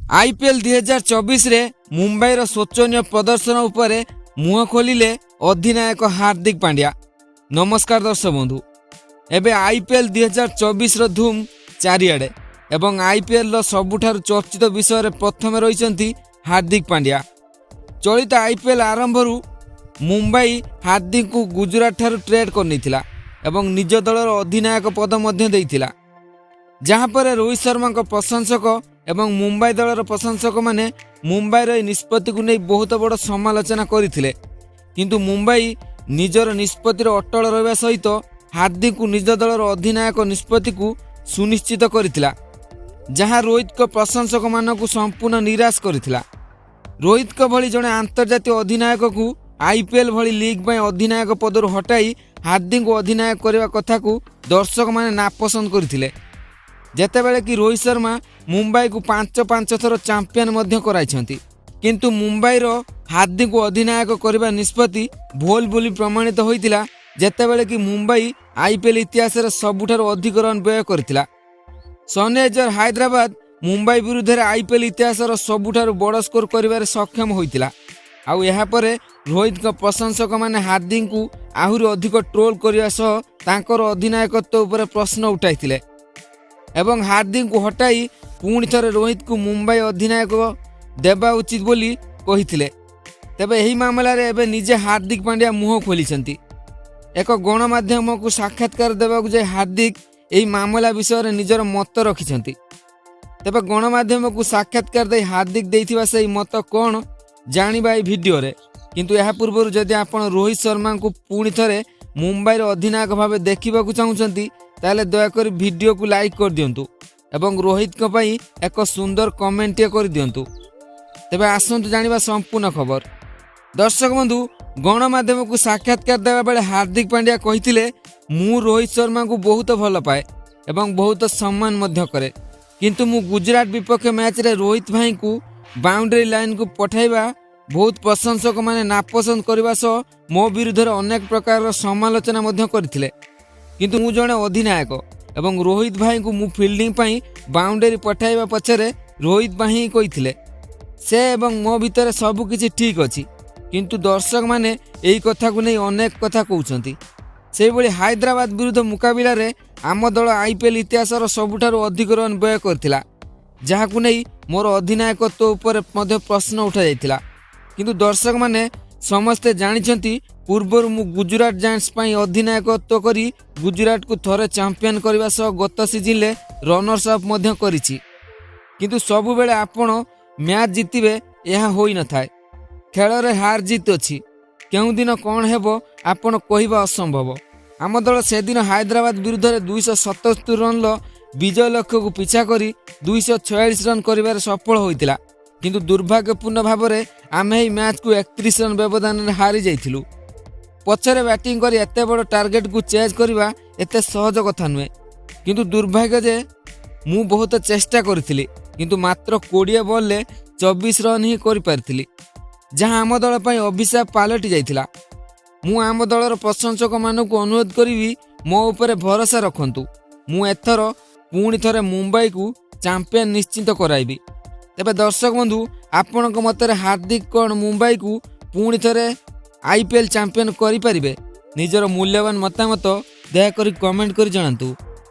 IPL 2024 रे मुंबईर शोचनीय प्रदर्शन उपरे मुह खोलिले अधिनायक हार्दिक पांड्या। नमस्कार दर्शक बंधु, एबे आईपीएल 2024 रो धूम चारिआडे एवं आईपीएल रो सबुठारु चर्चित विषय रे प्रथम रहिसंती हार्दिक पांड्या। चलित आईपीएल आरंभरू मुंबई हार्दिक को गुजरात ठारू ट्रेड करनिथिला एवं निज दलर अधिनायक पद मध्य देइथिला, जहाँ पर रोहित शर्मा को प्रशंसक एवं मुंबई दलर प्रशंसक माने मुंबईर निष्पत्ति को नहीं बहुत बड़ समालोचना करथिले। किंतु मुंबई निजर निष्पत्तिर अटल रहिबा सहित हार्दिक को निज दलर अधिनायक निष्पत्ति को सुनिश्चित करथिला, जहाँ रोहित को प्रशंसक मानकु संपूर्ण निराश करथिला। रोहित को भली जड़े अंतर्जातीय अधिनायक को आईपीएल भली लीग में अधिनायक पदर हटाई हार्दिक को अधिनायक करने कथा को दर्शक माने नापसंद करथिले। जेतेबेले कि रोहित शर्मा मुंबई को 5 थर चैंपियन मध्य कराइछंती, किंतु मुंबईर हार्दिक को अधिनायक करबा निष्पत्ति भूल बोली प्रमाणित होइतिला, जेतेबेले कि मुंबई आईपीएल इतिहास रे सबुठार अधिक रन व्यय करथिला। सनराइजर हैदराबाद मुंबई विरुद्ध रे आईपीएल इतिहास रो सबुठार बड़ स्कोर करिबारे सक्षम होइतिला। आउ यहाँ पर रोहित को प्रशंसक माने हार्दिक को आहुरी अधिक ट्रोल करिया सह तांकर अधिनायकत्व उपरे प्रश्न उठाइथिले एवं हार्दिक को हटाई पुणी थरे रोहित को मुंबई अधिनायक देवा उचित बोली कहिथिले। तेबे एही मामला रे एबे निजे हार्दिक पांड्या मुह खोलिछंती। एक गणमाध्यम को साक्षात्कार देबाकू जाय हार्दिक एही मामला विषय रे निजर मत रखिछंती। तेबे गणमाध्यम को साक्षात्कार दे हार्दिक देइथिबा सेही मत कोन जानिबा ए वीडियो रे। किंतु यह पूर्व जदि आपण रोहित शर्मा को पुणी थरे मुंबईर अधिनायक भाव देखा चाहूँगी ताले दयाकोरी वीडियो को लाइक कर दिंतु एवं रोहित को पई एक सुंदर कमेंट कर दिंतु। तेबे आसंतु जानिबा संपूर्ण खबर। दर्शक बंधु, गणमाध्यम को साक्षात्कार देवा बेले हार्दिक पांड्या कहिथिले, मु रोहित शर्मा को बहुत भल पाए एवं बहुत सम्मान मध्य करे, किंतु मु गुजरात विपक्ष मैच रे रोहित भाई को बाउंड्री लाइन को पठाइबा बहुत प्रशंसक माने नापसंद करबा सह मो विरुद्ध अनेक प्रकार समालोचना मध्य करथिले। किंतु मु जणे अधिनायक एवं रोहित भाई को मु फील्डिंग पाई बाउंड्री पठाइबा पछरे रोहित भाई कहिथिले से एवं मो भितर सब किछि ठीक अछि, किंतु दर्शक माने एही कथा को नै अनेक कथा कहउछंती। सेहि भली हैदराबाद विरुद्ध मुकाबिला रे आम दल आईपीएल इतिहास रो सबुठारु अधिक रन व्यय करथिला, जहाँ को नै मोर अधिनायकत्व उपर मध्य प्रश्न उठा जायतिला। किंतु दर्शक माने समस्ते जानिछंती पूर्वर मु गुजरात जायंट्स पई अधिनायकत्व करी गुजरात को थरे चैंपियन करबा सह गत सीजन ले रनर्स अप मध्य करिछि। किंतु सबु बेले आपण मैच जितिबे यह होई न थाए। खेल रे हार जीत अछि, केउ दिन कोन हेबो आपण कहिबा असंभव। आम दल से दिन हैदराबाद विरुद्ध रे 277 रन लो विजय लक्ष्य को पिछा करी 246 रन करिबार सफल होइतिला, किंतु दुर्भाग्यपूर्ण भाव में आमे ही मैच को 31 रन व्यवधान रे हारी जाइथिलु। पछरे बैटिंग करी एते बड़ टार्गेट को चेज करबा एते सहज कथा नुहे, किंतु दुर्भाग्य जे मु बहुत चेष्टा करथिली, किंतु मात्र 20 बॉल ले 24 रन ही करि पारथिली, जहां आम दल पई अभिशाप पालटी जाइथिला। मु आम दलर प्रशंसक मानकु अनुरोध करिवि, मो ऊपर भरोसा रखंतु। मु एथर पुणी थरे मुंबई को चैंपियन निश्चित कराइबी। तेबे दर्शक बंधु, आपणक मतरे हार्दिक कौन मुंबई को पुणी थरे आईपीएल चैंपियन करि परिबे? निजर मूल्यवान मतामत दयाकोरी कमेंट करि जणांतु।